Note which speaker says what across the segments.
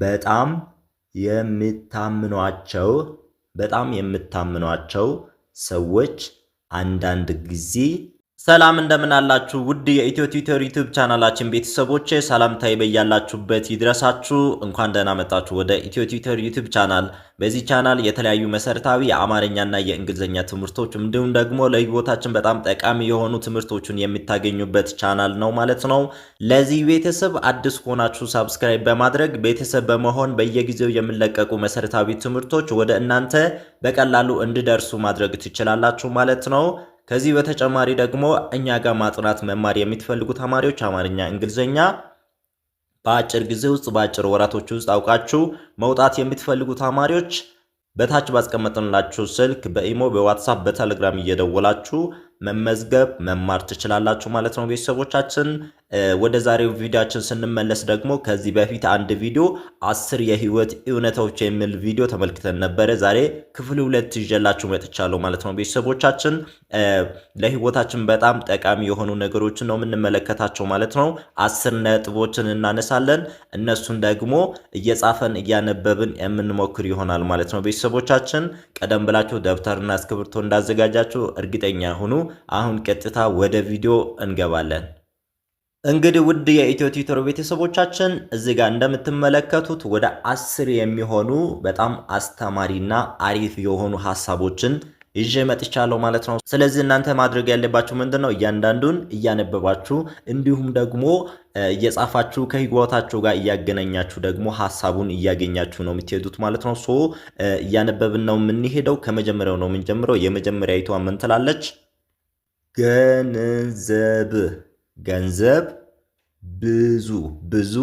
Speaker 1: በጣም የምታምኗቸው ሰዎች አንዳንድ ጊዜ ሰላም እንደምን አላችሁ ውድ የኢትዮ ቲዩተር ዩቲዩብ ቻናላችን ቤተሰቦች ሰላምታዬ በያላችሁበት ይድረሳችሁ። እንኳን ደህና መጣችሁ ወደ ኢትዮ ቲዩተር ዩቲዩብ ቻናል። በዚህ ቻናል የተለያዩ መሰረታዊ የአማርኛና የእንግሊዝኛ ትምህርቶች እንዲሁም ደግሞ ለህይወታችን በጣም ጠቃሚ የሆኑ ትምህርቶችን የምታገኙበት ቻናል ነው ማለት ነው። ለዚህ ቤተሰብ አዲስ ሆናችሁ ሰብስክራይብ በማድረግ ቤተሰብ በመሆን በየጊዜው የሚለቀቁ መሰረታዊ ትምህርቶች ወደ እናንተ በቀላሉ እንዲደርሱ ማድረግ ትችላላችሁ ማለት ነው። ከዚህ በተጨማሪ ደግሞ እኛ ጋር ማጥናት መማር የምትፈልጉ ተማሪዎች አማርኛ፣ እንግሊዝኛ በአጭር ጊዜ ውስጥ በአጭር ወራቶች ውስጥ አውቃችሁ መውጣት የምትፈልጉ ተማሪዎች በታች ባስቀመጥንላችሁ ስልክ በኢሞ፣ በዋትስአፕ፣ በቴሌግራም እየደወላችሁ መመዝገብ መማር ትችላላችሁ ማለት ነው ቤተሰቦቻችን። ወደ ዛሬው ቪዲዮአችን ስንመለስ ደግሞ ከዚህ በፊት አንድ ቪዲዮ 10 የህይወት እውነታዎች የሚል ቪዲዮ ተመልክተን ነበር። ዛሬ ክፍል 2 ይዤላችሁ መጥቻለሁ ማለት ነው ቤተሰቦቻችን። ለህይወታችን በጣም ጠቃሚ የሆኑ ነገሮችን ነው የምንመለከታቸው ማለት ነው። 10 ነጥቦችን እናነሳለን። እነሱን ደግሞ እየጻፈን እያነበብን የምንሞክር ይሆናል ማለት ነው ቤተሰቦቻችን። ቀደም ብላችሁ ደብተርና እስክሪብቶ እንዳዘጋጃችሁ እርግጠኛ ሁኑ። አሁን ቀጥታ ወደ ቪዲዮ እንገባለን። እንግዲህ ውድ የኢትዮ ቲዩተር ቤተሰቦቻችን እዚህ ጋር እንደምትመለከቱት ወደ 10 የሚሆኑ በጣም አስተማሪና አሪፍ የሆኑ ሐሳቦችን ይዤ መጥቻለሁ ማለት ነው። ስለዚህ እናንተ ማድረግ ያለባችሁ ምንድነው? እያንዳንዱን እያነበባችሁ እንዲሁም ደግሞ እየጻፋችሁ ከህይወታችሁ ጋር እያገናኛችሁ ደግሞ ሐሳቡን እያገኛችሁ ነው የምትሄዱት ማለት ነው። እያነበብን ነው የምንሄደው። ከመጀመሪያው ነው የምንጀምረው። የመጀመሪያዊቷ ምን ትላለች? ገንዘብ ብዙ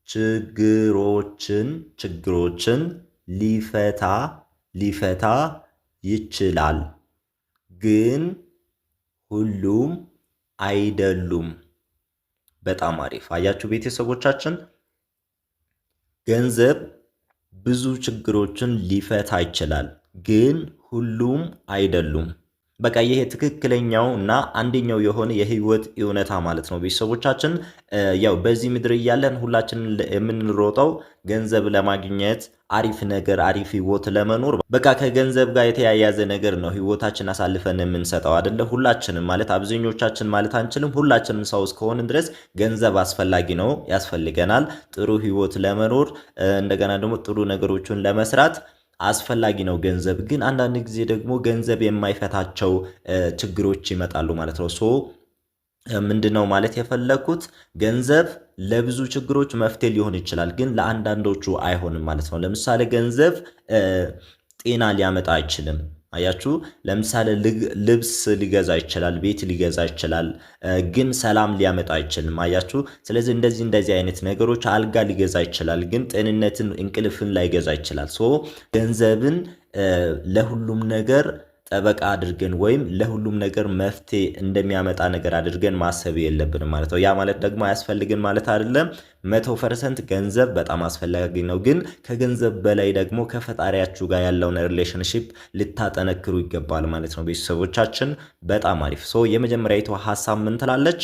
Speaker 1: ችግሮችን ሊፈታ ይችላል፣ ግን ሁሉም አይደሉም። በጣም አሪፍ አያችሁ ቤተሰቦቻችን። ገንዘብ ብዙ ችግሮችን ሊፈታ ይችላል፣ ግን ሁሉም አይደሉም። በቃ ይሄ ትክክለኛው እና አንደኛው የሆነ የህይወት እውነታ ማለት ነው ቤተሰቦቻችን። ያው በዚህ ምድር እያለን ሁላችን የምንሮጠው ገንዘብ ለማግኘት አሪፍ ነገር አሪፍ ህይወት ለመኖር በቃ ከገንዘብ ጋር የተያያዘ ነገር ነው ህይወታችን አሳልፈን የምንሰጠው አይደለ? ሁላችንም ማለት አብዛኞቻችን ማለት አንችልም። ሁላችንም ሰው እስከሆነ ድረስ ገንዘብ አስፈላጊ ነው፣ ያስፈልገናል ጥሩ ህይወት ለመኖር እንደገና ደግሞ ጥሩ ነገሮችን ለመስራት አስፈላጊ ነው ገንዘብ። ግን አንዳንድ ጊዜ ደግሞ ገንዘብ የማይፈታቸው ችግሮች ይመጣሉ ማለት ነው። ምንድነው ማለት የፈለኩት? ገንዘብ ለብዙ ችግሮች መፍትሄ ሊሆን ይችላል፣ ግን ለአንዳንዶቹ አይሆንም ማለት ነው። ለምሳሌ ገንዘብ ጤና ሊያመጣ አይችልም። አያችሁ፣ ለምሳሌ ልብስ ሊገዛ ይችላል፣ ቤት ሊገዛ ይችላል፣ ግን ሰላም ሊያመጣ አይችልም። አያችሁ። ስለዚህ እንደዚህ አይነት ነገሮች አልጋ ሊገዛ ይችላል፣ ግን ጤንነትን እንቅልፍን ላይገዛ ይችላል። ገንዘብን ለሁሉም ነገር ጠበቃ አድርገን ወይም ለሁሉም ነገር መፍትሄ እንደሚያመጣ ነገር አድርገን ማሰብ የለብንም ማለት ነው። ያ ማለት ደግሞ አያስፈልግን ማለት አይደለም። 100% ገንዘብ በጣም አስፈላጊ ነው፣ ግን ከገንዘብ በላይ ደግሞ ከፈጣሪያችሁ ጋር ያለውን ሪሌሽንሺፕ ልታጠነክሩ ይገባል ማለት ነው ቤተሰቦቻችን። በጣም አሪፍ። የመጀመሪያዊቷ ሐሳብ ምን ትላለች?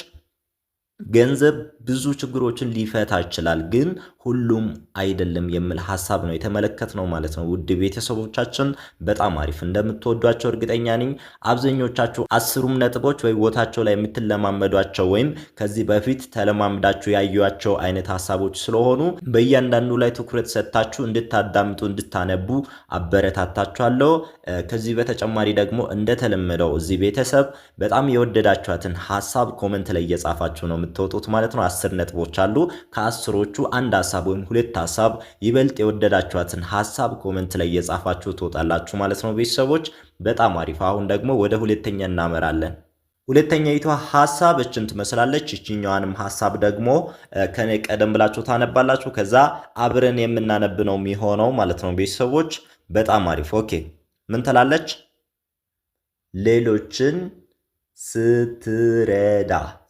Speaker 1: ገንዘብ ብዙ ችግሮችን ሊፈታ ይችላል፣ ግን ሁሉም አይደለም የሚል ሐሳብ ነው የተመለከትነው ማለት ነው። ውድ ቤተሰቦቻችን በጣም አሪፍ እንደምትወዷቸው እርግጠኛ ነኝ። አብዛኞቻችሁ 10ሩም ነጥቦች ወይ ቦታቸው ላይ የምትለማመዷቸው ወይም ከዚህ በፊት ተለማምዳችሁ ያዩዋቸው አይነት ሐሳቦች ስለሆኑ በእያንዳንዱ ላይ ትኩረት ሰጥታችሁ እንድታዳምጡ እንድታነቡ አበረታታችኋለሁ። ከዚህ በተጨማሪ ደግሞ እንደተለመደው እዚህ ቤተሰብ በጣም የወደዳችኋትን ሐሳብ ኮሜንት ላይ እየጻፋችሁ ነው የምትወጡት ማለት ነው። 10 ነጥቦች አሉ። ከ10ሮቹ አንድ ሐሳብ ወይም ሁለት ሐሳብ ይበልጥ የወደዳችኋትን ሐሳብ ኮሜንት ላይ እየጻፋችሁ ትወጣላችሁ ማለት ነው ቤተሰቦች። በጣም አሪፍ። አሁን ደግሞ ወደ ሁለተኛ እናመራለን። ሁለተኛይቷ ሐሳብ እችን ትመስላለች። እቺኛዋንም ሐሳብ ደግሞ ከኔ ቀደም ብላችሁ ታነባላችሁ፣ ከዛ አብረን የምናነብ ነው የሚሆነው ማለት ነው ቤተሰቦች። በጣም አሪፍ። ኦኬ ምን ትላለች? ሌሎችን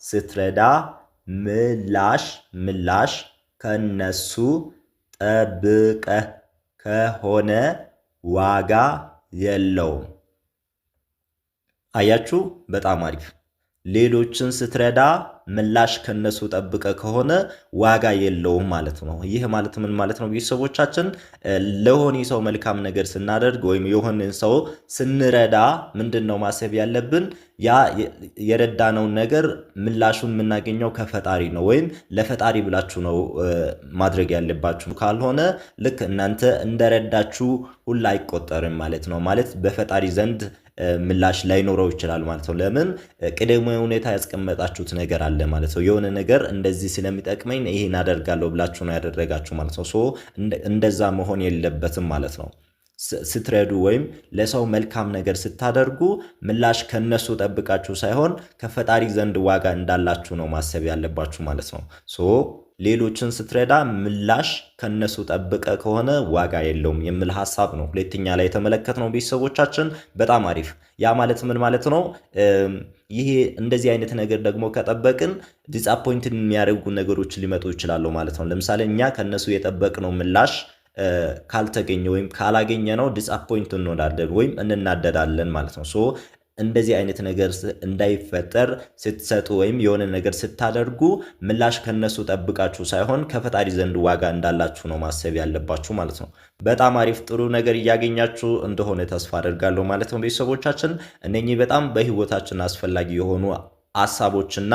Speaker 1: ስትረዳ ምላሽ ከነሱ ጠብቀህ ከሆነ ዋጋ የለውም። አያችሁ፣ በጣም አሪፍ። ሌሎችን ስትረዳ ምላሽ ከነሱ ጠብቀ ከሆነ ዋጋ የለውም ማለት ነው። ይህ ማለት ምን ማለት ነው? ቤተሰቦቻችን ለሆነ ሰው መልካም ነገር ስናደርግ ወይም የሆነ ሰው ስንረዳ ምንድነው ማሰብ ያለብን? ያ የረዳነውን ነገር ምላሹን የምናገኘው ከፈጣሪ ነው፣ ወይም ለፈጣሪ ብላችሁ ነው ማድረግ ያለባችሁ። ካልሆነ ልክ እናንተ እንደረዳችሁ ሁላ አይቆጠርም ማለት ነው። ማለት በፈጣሪ ዘንድ ምላሽ ላይኖረው ይችላል ማለት ነው። ለምን? ቅድመ ሁኔታ ያስቀመጣችሁት ነገር አለ ማለት ነው። የሆነ ነገር እንደዚህ ስለሚጠቅመኝ ይሄን አደርጋለሁ ብላችሁ ነው ያደረጋችሁ ማለት ነው። እንደዛ መሆን የለበትም ማለት ነው። ስትረዱ ወይም ለሰው መልካም ነገር ስታደርጉ ምላሽ ከነሱ ጠብቃችሁ ሳይሆን ከፈጣሪ ዘንድ ዋጋ እንዳላችሁ ነው ማሰብ ያለባችሁ ማለት ነው። ሌሎችን ስትረዳ ምላሽ ከነሱ ጠብቀ ከሆነ ዋጋ የለውም የሚል ሐሳብ ነው ሁለተኛ ላይ የተመለከትነው ቤተሰቦቻችን። በጣም አሪፍ። ያ ማለት ምን ማለት ነው? ይሄ እንደዚህ አይነት ነገር ደግሞ ከጠበቅን ዲስአፖይንት የሚያደርጉ ነገሮች ሊመጡ ይችላሉ ማለት ነው። ለምሳሌ እኛ ከነሱ የጠበቅነው ምላሽ ካልተገኘ ወይም ካላገኘ ነው ዲስአፖይንት እንሆናለን ወይም እንናደዳለን ማለት ነው። እንደዚህ አይነት ነገር እንዳይፈጠር ስትሰጡ ወይም የሆነ ነገር ስታደርጉ ምላሽ ከነሱ ጠብቃችሁ ሳይሆን ከፈጣሪ ዘንድ ዋጋ እንዳላችሁ ነው ማሰብ ያለባችሁ ማለት ነው። በጣም አሪፍ፣ ጥሩ ነገር እያገኛችሁ እንደሆነ ተስፋ አደርጋለሁ ማለት ነው ቤተሰቦቻችን። እነኚህ በጣም በህይወታችን አስፈላጊ የሆኑ ሐሳቦችና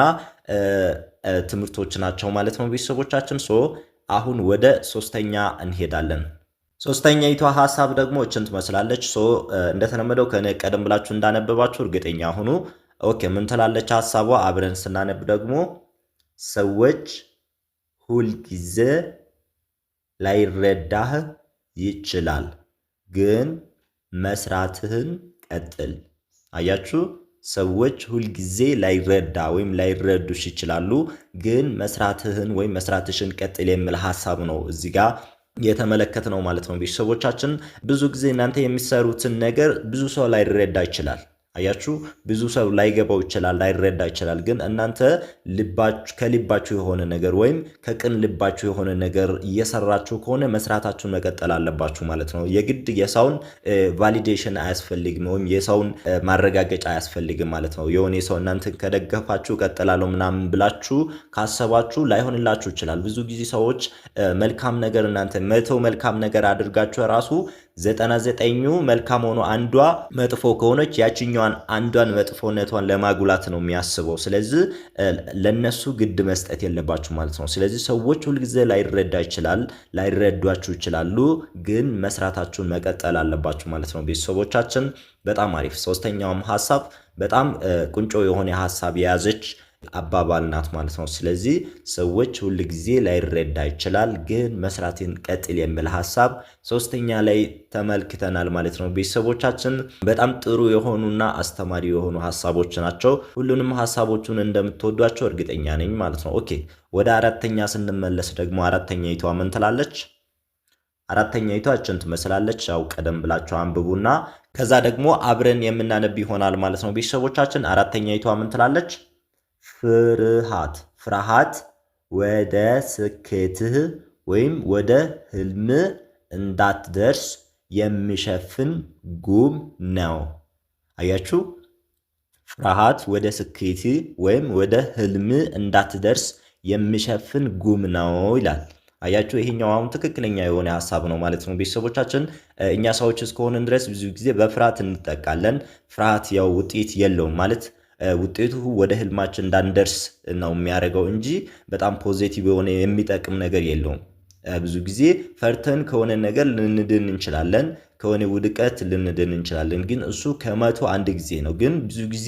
Speaker 1: ትምህርቶች ናቸው ማለት ነው ቤተሰቦቻችን። አሁን ወደ ሶስተኛ እንሄዳለን። ሶስተኛይቷ ሐሳብ ደግሞ እችን ትመስላለች። እንደተለመደው ከኔ ቀደም ብላችሁ እንዳነበባችሁ እርግጠኛ ሁኑ። ኦኬ፣ ምን ትላለች ሐሳቧ? አብረን ስናነብ ደግሞ ሰዎች ሁልጊዜ ላይረዳህ ይችላል፣ ግን መስራትህን ቀጥል። አያችሁ? ሰዎች ሁልጊዜ ላይረዳ ወይም ላይረዱሽ ይችላሉ፣ ግን መስራትህን ወይም መስራትሽን ቀጥል የሚል ሐሳብ ነው እዚህ ጋር የተመለከት ነው ማለት ነው። ቤተሰቦቻችን ብዙ ጊዜ እናንተ የሚሰሩትን ነገር ብዙ ሰው ላይረዳ ይችላል። አያችሁ፣ ብዙ ሰው ላይገባው ይችላል፣ ላይረዳ ይችላል። ግን እናንተ ከልባችሁ የሆነ ነገር ወይም ከቅን ልባችሁ የሆነ ነገር እየሰራችሁ ከሆነ መስራታችሁን መቀጠል አለባችሁ ማለት ነው። የግድ የሰውን ቫሊዴሽን አያስፈልግም ወይም የሰውን ማረጋገጫ አያስፈልግም ማለት ነው። የሆነ ሰው እናንተን ከደገፋችሁ ቀጥላለሁ ምናምን ብላችሁ ካሰባችሁ ላይሆንላችሁ ይችላል። ብዙ ጊዜ ሰዎች መልካም ነገር እናንተ መተው መልካም ነገር አድርጋችሁ ራሱ 99ኙ መልካም ሆኖ አንዷ መጥፎ ከሆነች ያችኛዋን አንዷን መጥፎነቷን ለማጉላት ነው የሚያስበው። ስለዚህ ለነሱ ግድ መስጠት የለባችሁ ማለት ነው። ስለዚህ ሰዎች ሁልጊዜ ላይረዷችሁ ይችላሉ፣ ግን መስራታችሁን መቀጠል አለባችሁ ማለት ነው ቤተሰቦቻችን። በጣም አሪፍ። ሶስተኛውም ሐሳብ በጣም ቁንጮ የሆነ ሐሳብ የያዘች አባባል ናት ማለት ነው። ስለዚህ ሰዎች ሁል ጊዜ ላይረዳ ይችላል፣ ግን መስራትን ቀጥል የሚል ሐሳብ ሶስተኛ ላይ ተመልክተናል ማለት ነው ቤተሰቦቻችን። በጣም ጥሩ የሆኑና አስተማሪ የሆኑ ሐሳቦች ናቸው። ሁሉንም ሐሳቦቹን እንደምትወዷቸው እርግጠኛ ነኝ ማለት ነው። ኦኬ፣ ወደ አራተኛ ስንመለስ ደግሞ አራተኛይቷ ምን ትላለች? አራተኛይቷ እችን ትመስላለች። ያው ቀደም ብላችሁ አንብቡና ከዛ ደግሞ አብረን የምናነብ ይሆናል ማለት ነው ቤተሰቦቻችን። አራተኛይቷ ምን ትላለች? ፍርሃት ወደ ስኬትህ ወይም ወደ ህልም እንዳትደርስ የሚሸፍን ጉም ነው። አያችሁ? ፍርሃት ወደ ስኬት ወይም ወደ ህልም እንዳትደርስ የሚሸፍን ጉም ነው ይላል። አያችሁ? ይሄኛው አሁን ትክክለኛ የሆነ ሐሳብ ነው ማለት ነው ቤተሰቦቻችን። እኛ ሰዎች እስከሆንን ድረስ ብዙ ጊዜ በፍርሃት እንጠቃለን። ፍርሃት ያው ውጤት የለውም ማለት ውጤቱ ወደ ህልማችን እንዳንደርስ ነው የሚያደርገው እንጂ በጣም ፖዚቲቭ የሆነ የሚጠቅም ነገር የለውም። ብዙ ጊዜ ፈርተን ከሆነ ነገር ልንድን እንችላለን፣ ከሆነ ውድቀት ልንድን እንችላለን። ግን እሱ ከመቶ አንድ ጊዜ ነው። ግን ብዙ ጊዜ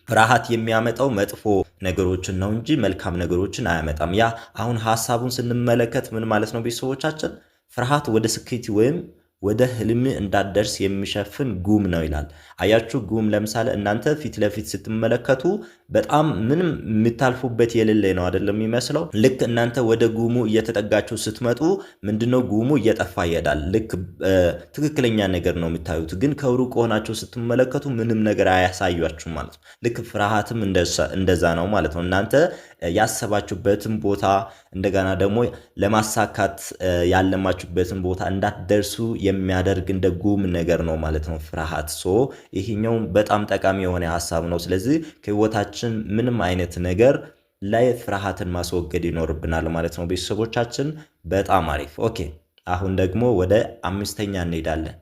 Speaker 1: ፍርሃት የሚያመጣው መጥፎ ነገሮችን ነው እንጂ መልካም ነገሮችን አያመጣም። ያ አሁን ሐሳቡን ስንመለከት ምን ማለት ነው ቤተሰቦቻችን? ፍርሃት ወደ ስኬት ወይም ወደ ህልም እንዳትደርስ የሚሸፍን ጉም ነው ይላል። አያችሁ? ጉም ለምሳሌ እናንተ ፊት ለፊት ስትመለከቱ በጣም ምንም የምታልፉበት የሌለ ነው አይደለም የሚመስለው። ልክ እናንተ ወደ ጉሙ እየተጠጋችሁ ስትመጡ ምንድነው ጉሙ እየጠፋ ይሄዳል። ልክ ትክክለኛ ነገር ነው የምታዩት። ግን ከሩቅ ሆናችሁ ስትመለከቱ ምንም ነገር አያሳያችሁም ማለት ነው። ልክ ፍርሃትም እንደዛ ነው ማለት ነው። እናንተ ያሰባችሁበትን ቦታ እንደገና ደግሞ ለማሳካት ያለማችሁበትን ቦታ እንዳትደርሱ የሚያደርግ እንደ ጉም ነገር ነው ማለት ነው ፍርሃት። ይሄኛው በጣም ጠቃሚ የሆነ ሐሳብ ነው። ስለዚህ ከህይወታችን ምንም አይነት ነገር ላይ ፍርሃትን ማስወገድ ይኖርብናል ማለት ነው ቤተሰቦቻችን። በጣም አሪፍ። ኦኬ አሁን ደግሞ ወደ አምስተኛ እንሄዳለን።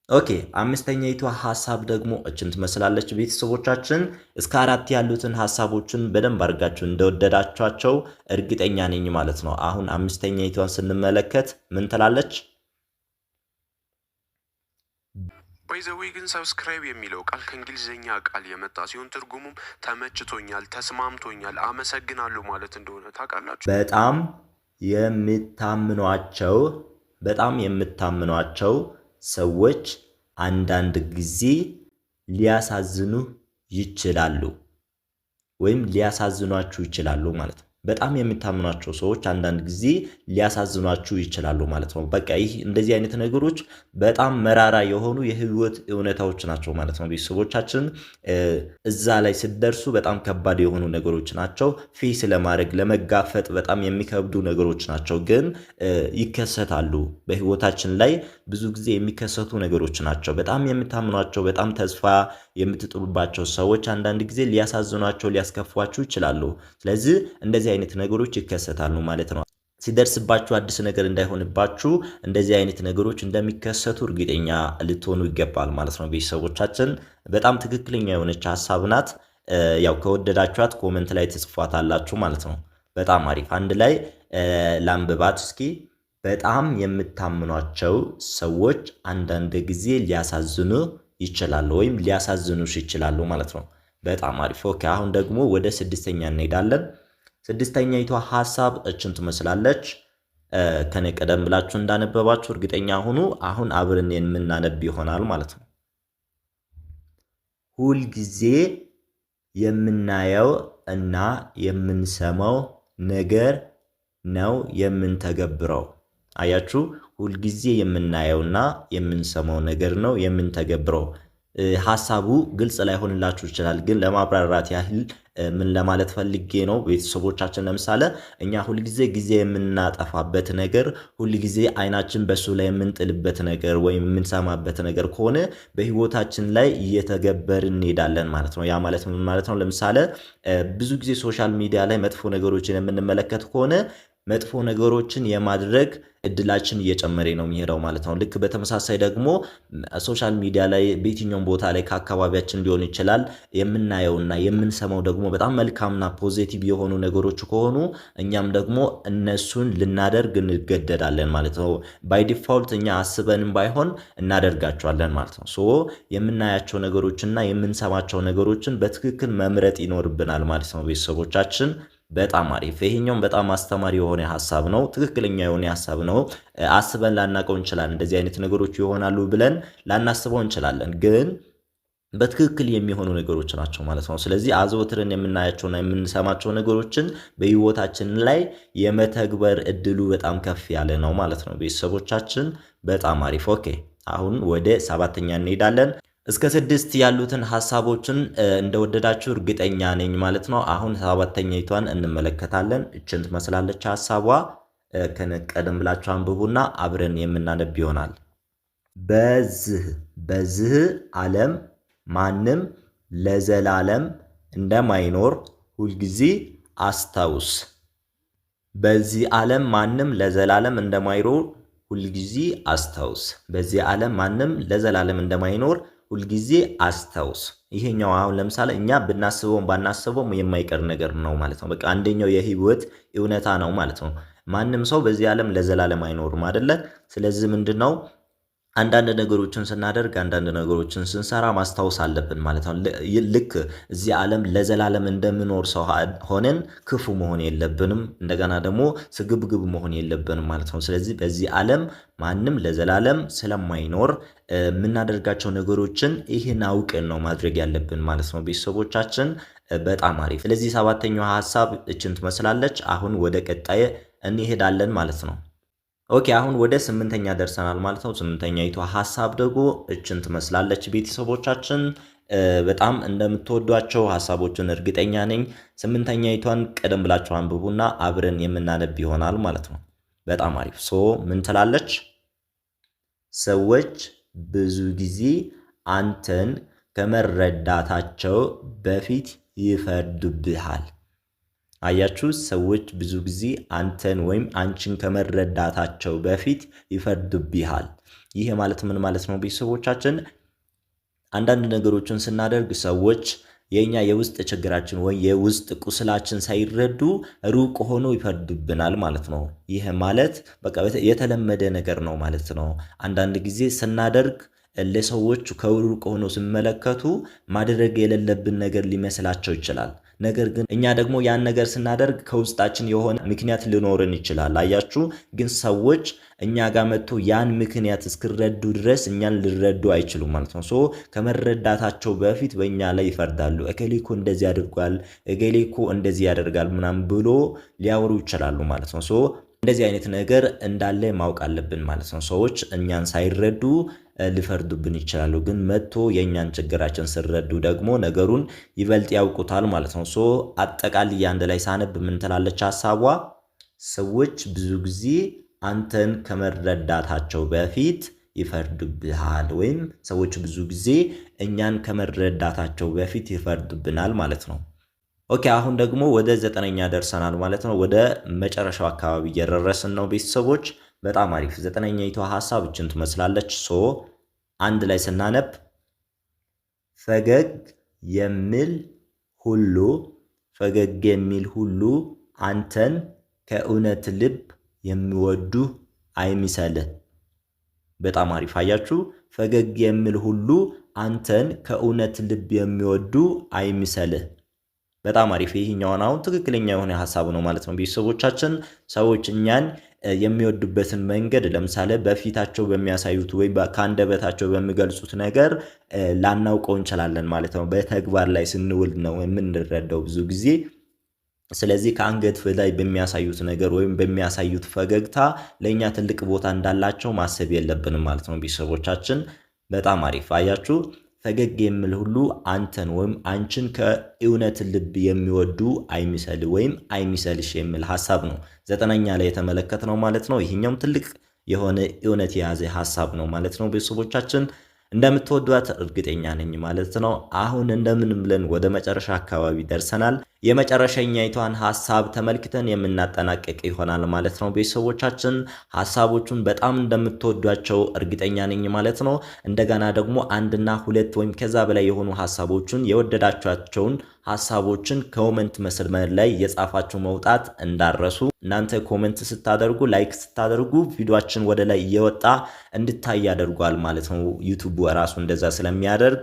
Speaker 1: ኦኬ አምስተኛይቱ ሐሳብ ደግሞ እችን ትመስላለች ቤተሰቦቻችን። እስከ 4 ያሉትን ሐሳቦችን በደንብ አድርጋችሁ እንደወደዳችኋቸው እርግጠኛ ነኝ ማለት ነው። አሁን አምስተኛይቷን ስንመለከት ምን ትላለች?
Speaker 2: ባይዘዌ ግን ሰብስክራይብ የሚለው ቃል ከእንግሊዝኛ ቃል የመጣ ሲሆን ትርጉሙም ተመችቶኛል፣ ተስማምቶኛል፣ አመሰግናለሁ ማለት እንደሆነ ታውቃላችሁ።
Speaker 1: በጣም የምታምኗቸው ሰዎች አንዳንድ ጊዜ ሊያሳዝኑ ይችላሉ ወይም ሊያሳዝኗችሁ ይችላሉ ማለት ነው። በጣም የምታምኗቸው ሰዎች አንዳንድ ጊዜ ሊያሳዝኗችሁ ይችላሉ ማለት ነው። በቃ ይህ እንደዚህ አይነት ነገሮች በጣም መራራ የሆኑ የህይወት እውነታዎች ናቸው ማለት ነው። ቤተሰቦቻችን እዛ ላይ ሲደርሱ በጣም ከባድ የሆኑ ነገሮች ናቸው። ፌስ ለማድረግ ለመጋፈጥ በጣም የሚከብዱ ነገሮች ናቸው፣ ግን ይከሰታሉ። በህይወታችን ላይ ብዙ ጊዜ የሚከሰቱ ነገሮች ናቸው። በጣም የምታምኗቸው በጣም ተስፋ የምትጥሉባቸው ሰዎች አንዳንድ ጊዜ ሊያሳዝኗቸው ሊያስከፏችሁ ይችላሉ። ስለዚህ እንደዚህ አይነት ነገሮች ይከሰታሉ ማለት ነው። ሲደርስባችሁ አዲስ ነገር እንዳይሆንባችሁ እንደዚህ አይነት ነገሮች እንደሚከሰቱ እርግጠኛ ልትሆኑ ይገባል ማለት ነው። ቤተሰቦቻችን በጣም ትክክለኛ የሆነች ሐሳብ ናት። ያው ከወደዳችኋት ኮሜንት ላይ ትጽፏታላችሁ ማለት ነው። በጣም አሪፍ። አንድ ላይ ላንብባት እስኪ። በጣም የምታምኗቸው ሰዎች አንዳንድ ጊዜ ሊያሳዝኑ ይችላሉ ወይም ሊያሳዝኑሽ ይችላሉ ማለት ነው። በጣም አሪፍ። ኦኬ አሁን ደግሞ ወደ ስድስተኛ እንሄዳለን። ስድስተኛይቷ ሐሳብ እችን ትመስላለች። ከኔ ቀደም ብላችሁ እንዳነበባችሁ እርግጠኛ ሁኑ። አሁን አብረን የምናነብ ይሆናል ማለት ነው። ሁል ጊዜ የምናየው እና የምንሰማው ነገር ነው የምንተገብረው። አያችሁ፣ ሁል ጊዜ የምናየውና የምንሰማው ነገር ነው የምንተገብረው። ሐሳቡ ግልጽ ላይሆንላችሁ ይችላል፣ ግን ለማብራራት ያህል ምን ለማለት ፈልጌ ነው ቤተሰቦቻችን፣ ለምሳሌ እኛ ሁልጊዜ ጊዜ የምናጠፋበት ነገር፣ ሁልጊዜ አይናችን በሱ ላይ የምንጥልበት ነገር ወይም የምንሰማበት ነገር ከሆነ በህይወታችን ላይ እየተገበርን እንሄዳለን ማለት ነው። ያ ማለት ምን ማለት ነው? ለምሳሌ ብዙ ጊዜ ሶሻል ሚዲያ ላይ መጥፎ ነገሮችን የምንመለከት ከሆነ መጥፎ ነገሮችን የማድረግ እድላችን እየጨመረ ነው የሚሄደው ማለት ነው። ልክ በተመሳሳይ ደግሞ ሶሻል ሚዲያ ላይ በየትኛውም ቦታ ላይ ከአካባቢያችን ሊሆን ይችላል የምናየውና የምንሰማው ደግሞ በጣም መልካምና ፖዚቲቭ የሆኑ ነገሮች ከሆኑ እኛም ደግሞ እነሱን ልናደርግ እንገደዳለን ማለት ነው። ባይ ዲፋልት እኛ አስበንም ባይሆን እናደርጋቸዋለን ማለት ነው። የምናያቸው ነገሮችና የምንሰማቸው ነገሮችን በትክክል መምረጥ ይኖርብናል ማለት ነው ቤተሰቦቻችን። በጣም አሪፍ። ይሄኛውም በጣም አስተማሪ የሆነ ሐሳብ ነው። ትክክለኛ የሆነ ሐሳብ ነው። አስበን ላናቀው እንችላለን። እንደዚህ አይነት ነገሮች ይሆናሉ ብለን ላናስበው እንችላለን፣ ግን በትክክል የሚሆኑ ነገሮች ናቸው ማለት ነው። ስለዚህ አዘውትረን የምናያቸውና የምንሰማቸው ነገሮችን በህይወታችን ላይ የመተግበር እድሉ በጣም ከፍ ያለ ነው ማለት ነው ቤተሰቦቻችን። በጣም አሪፍ። ኦኬ አሁን ወደ 7ኛ እንሄዳለን። እስከ 6 ያሉትን ሐሳቦችን እንደወደዳችሁ እርግጠኛ ነኝ ማለት ነው። አሁን 7ኛይቷን እንመለከታለን። እችን ትመስላለች ሐሳቧ። ቀደም ብላችሁ አንብቡና አብረን የምናነብ ይሆናል። በዚህ ዓለም ማንም ለዘላለም እንደማይኖር ሁልጊዜ አስታውስ። በዚህ ዓለም ማንም ለዘላለም እንደማይኖር ሁልጊዜ አስታውስ። በዚህ ዓለም ማንም ለዘላለም እንደማይኖር ሁልጊዜ አስታውስ። ይሄኛው አሁን ለምሳሌ እኛ ብናስበውም ባናስበውም የማይቀር ነገር ነው ማለት ነው። በቃ አንደኛው የህይወት እውነታ ነው ማለት ነው። ማንም ሰው በዚህ ዓለም ለዘላለም አይኖርም አይደለ? ስለዚህ ምንድነው አንዳንድ ነገሮችን ስናደርግ አንዳንድ ነገሮችን ስንሰራ ማስታወስ አለብን ማለት ነው። ልክ እዚህ ዓለም ለዘላለም እንደምኖር ሰው ሆነን ክፉ መሆን የለብንም፣ እንደገና ደግሞ ስግብግብ መሆን የለብንም ማለት ነው። ስለዚህ በዚህ ዓለም ማንም ለዘላለም ስለማይኖር የምናደርጋቸው ነገሮችን ይህን አውቀን ነው ማድረግ ያለብን ማለት ነው ቤተሰቦቻችን። በጣም አሪፍ። ስለዚህ 7ኛው ሐሳብ እችን ትመስላለች። አሁን ወደ ቀጣይ እንሄዳለን ማለት ነው። ኦኬ አሁን ወደ 8ኛ ደርሰናል ማለት ነው። 8ኛይቱ ሐሳብ ደግሞ እችን ትመስላለች ቤተሰቦቻችን። በጣም እንደምትወዷቸው ሀሳቦችን እርግጠኛ ነኝ። 8ኛይቷን ቀደም ብላችሁ አንብቡና አብረን የምናነብ ይሆናል ማለት ነው። በጣም አሪፍ። ምን ትላለች? ሰዎች ብዙ ጊዜ አንተን ከመረዳታቸው በፊት ይፈርዱብሃል። አያችሁ፣ ሰዎች ብዙ ጊዜ አንተን ወይም አንቺን ከመረዳታቸው በፊት ይፈርዱብሃል። ይሄ ማለት ምን ማለት ነው ቤተሰቦቻችን? አንዳንድ ነገሮችን ስናደርግ ሰዎች የኛ የውስጥ ችግራችን ወይ የውስጥ ቁስላችን ሳይረዱ ሩቅ ሆኖ ይፈርዱብናል ማለት ነው። ይሄ ማለት በቃ የተለመደ ነገር ነው ማለት ነው። አንዳንድ ጊዜ ስናደርግ ለሰዎች ከሩቅ ሆኖ ሲመለከቱ ማድረግ የሌለብን ነገር ሊመስላቸው ይችላል። ነገር ግን እኛ ደግሞ ያን ነገር ስናደርግ ከውስጣችን የሆነ ምክንያት ሊኖርን ይችላል። አያችሁ፣ ግን ሰዎች እኛ ጋር መጥቶ ያን ምክንያት እስክረዱ ድረስ እኛን ሊረዱ አይችሉም ማለት ነው። ከመረዳታቸው በፊት በእኛ ላይ ይፈርዳሉ። እገሌ እኮ እንደዚህ አድርጓል፣ እገሌ እኮ እንደዚህ ያደርጋል ምናምን ብሎ ሊያወሩ ይችላሉ ማለት ነው። እንደዚህ አይነት ነገር እንዳለ ማወቅ አለብን ማለት ነው። ሰዎች እኛን ሳይረዱ ሊፈርዱብን ይችላሉ፣ ግን መጥቶ የእኛን ችግራችን ሲረዱ ደግሞ ነገሩን ይበልጥ ያውቁታል ማለት ነው። አጠቃላይ አንድ ላይ ሳነብ ምን ትላለች ሐሳቧ? ሰዎች ብዙ ጊዜ አንተን ከመረዳታቸው በፊት ይፈርዱብሃል፣ ወይም ሰዎች ብዙ ጊዜ እኛን ከመረዳታቸው በፊት ይፈርዱብናል ማለት ነው። ኦኬ፣ አሁን ደግሞ ወደ 9ኛ ደርሰናል ማለት ነው። ወደ መጨረሻው አካባቢ እየደረስን ነው ቤተሰቦች። በጣም አሪፍ። 9ኛይቷ ሐሳብ እችን ትመስላለች። አንድ ላይ ስናነብ ፈገግ የሚል ሁሉ አንተን ከእውነት ልብ የሚወዱ አይምሰልህ። በጣም አሪፍ። አያችሁ፣ ፈገግ የሚል ሁሉ አንተን ከእውነት ልብ የሚወዱ አይምሰልህ። በጣም አሪፍ። ይሄኛውን አሁን ትክክለኛ የሆነ ሐሳብ ነው ማለት ነው ቤተሰቦቻችን። ሰዎች እኛን የሚወዱበትን መንገድ ለምሳሌ በፊታቸው በሚያሳዩት ወይ ከአንደበታቸው በሚገልጹት ነገር ላናውቀው እንችላለን ማለት ነው። በተግባር ላይ ስንውል ነው የምንረዳው ብዙ ጊዜ። ስለዚህ ከአንገት ላይ በሚያሳዩት ነገር ወይም በሚያሳዩት ፈገግታ ለእኛ ትልቅ ቦታ እንዳላቸው ማሰብ የለብንም ማለት ነው ቤተሰቦቻችን። በጣም አሪፍ። አያችሁ፣ ፈገግ የሚል ሁሉ አንተን ወይም አንቺን ከእውነት ልብ የሚወዱ አይምሰል ወይም አይምሰልሽ የሚል ሐሳብ ነው 9ኛ ላይ የተመለከትነው ማለት ነው። ይሄኛውም ትልቅ የሆነ እውነት የያዘ ሐሳብ ነው ማለት ነው ቤተሰቦቻችን። እንደምትወዷት እርግጠኛ ነኝ ማለት ነው። አሁን እንደምን ብለን ወደ መጨረሻ አካባቢ ደርሰናል። የመጨረሻኛይቷን ሐሳብ ተመልክተን የምናጠናቀቅ ይሆናል ማለት ነው ቤተሰቦቻችን። ሐሳቦቹን በጣም እንደምትወዷቸው እርግጠኛ ነኝ ማለት ነው። እንደገና ደግሞ 1 እና 2 ወይም ከዛ በላይ የሆኑ ሐሳቦችን የወደዳችኋቸውን ሐሳቦችን ኮሜንት መስመር ላይ የጻፋችሁ መውጣት እንዳረሱ። እናንተ ኮሜንት ስታደርጉ ላይክ ስታደርጉ ቪዲዮአችን ወደ ላይ እየወጣ እንድታይ ያደርጓል ማለት ነው። ዩቲዩብ ራሱ እንደዛ ስለሚያደርግ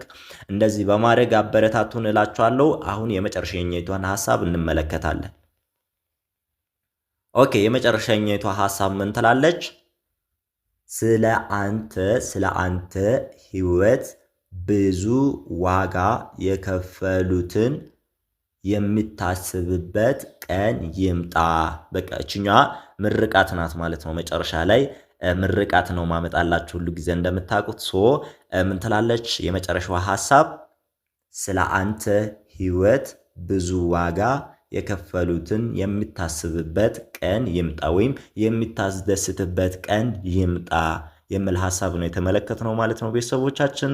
Speaker 1: እንደዚህ በማድረግ አበረታቱን እላችኋለሁ። አሁን የመጨረሻኛይቷን ሐሳብ እንመለከታለን። ኦኬ፣ የመጨረሻኛይቷ ሐሳብ ምን ትላለች? ስለ አንተ ህይወት ብዙ ዋጋ የከፈሉትን የምታስብበት ቀን ይምጣ። በቃ እችኛዋ ምርቃት ናት ማለት ነው። መጨረሻ ላይ ምርቃት ነው ማመጣላችሁ ሁሉ ጊዜ እንደምታውቁት። ምን ትላለች የመጨረሻዋ ሐሳብ? ስለ አንተ ህይወት ብዙ ዋጋ የከፈሉትን የምታስብበት ቀን ይምጣ፣ ወይም የምታስደስትበት ቀን ይምጣ የሚል ሐሳብ ነው የተመለከትነው ማለት ነው ቤተሰቦቻችን።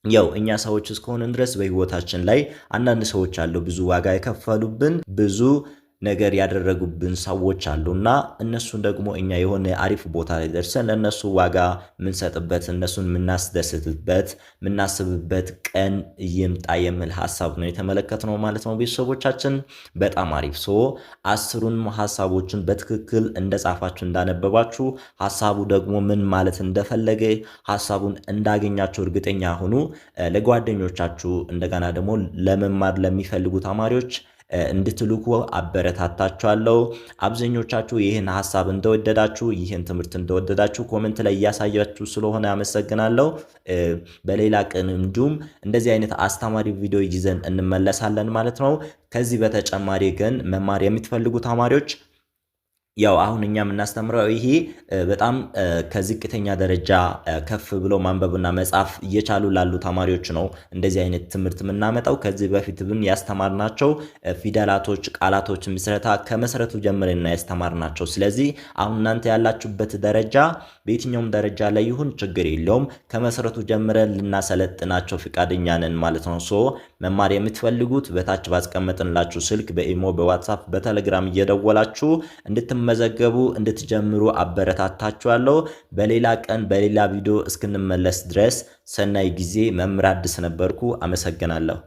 Speaker 1: ያው እኛ ሰዎች እስከሆንን ድረስ በህይወታችን ላይ አንዳንድ ሰዎች አሉ ብዙ ዋጋ የከፈሉብን ብዙ ነገር ያደረጉብን ሰዎች አሉና እነሱን ደግሞ እኛ የሆነ አሪፍ ቦታ ላይ ደርሰን ለነሱ ዋጋ ምንሰጥበት እነሱን ምናስደስትበት ምናስብበት ቀን ይምጣ የሚል ሐሳብ ነው የተመለከትነው ማለት ነው ቤተሰቦቻችን። በጣም አሪፍ። 10ሩን ሐሳቦችን በትክክል እንደጻፋችሁ እንዳነበባችሁ ሐሳቡ ደግሞ ምን ማለት እንደፈለገ ሐሳቡን እንዳገኛችሁ እርግጠኛ ሁኑ። ለጓደኞቻችሁ እንደገና ደግሞ ለመማር ለሚፈልጉ ተማሪዎች እንድትልኩ አበረታታችኋለሁ። አብዛኞቻችሁ ይህን ሐሳብ እንደወደዳችሁ ይህን ትምህርት እንደወደዳችሁ ኮሜንት ላይ እያሳያችሁ ስለሆነ አመሰግናለሁ። በሌላ ቀን እንዲሁም እንደዚህ አይነት አስተማሪ ቪዲዮ ይዘን እንመለሳለን ማለት ነው። ከዚህ በተጨማሪ ግን መማር የምትፈልጉ ተማሪዎች ያው አሁን እኛ የምናስተምረው ይሄ በጣም ከዝቅተኛ ደረጃ ከፍ ብሎ ማንበብና መጻፍ እየቻሉ ላሉ ተማሪዎች ነው እንደዚህ አይነት ትምህርት የምናመጣው። ከዚህ በፊት ግን ያስተማርናቸው ፊደላቶች፣ ቃላቶች ምስረታ ከመሰረቱ ጀምረን ያስተማርናቸው። ስለዚህ አሁን እናንተ ያላችሁበት ደረጃ በየትኛውም ደረጃ ላይ ይሁን ችግር የለውም፣ ከመሰረቱ ጀምረን ልናሰለጥናቸው ፍቃደኛ ነን ማለት ነው። ሶ መማር የምትፈልጉት በታች ባስቀመጥንላችሁ ስልክ በኢሞ፣ በዋትሳፕ፣ በቴሌግራም እየደወላችሁ እንድትመዘገቡ እንድትጀምሩ አበረታታችኋለሁ። በሌላ ቀን በሌላ ቪዲዮ እስክንመለስ ድረስ ሰናይ ጊዜ። መምህር አዲስ ነበርኩ። አመሰግናለሁ።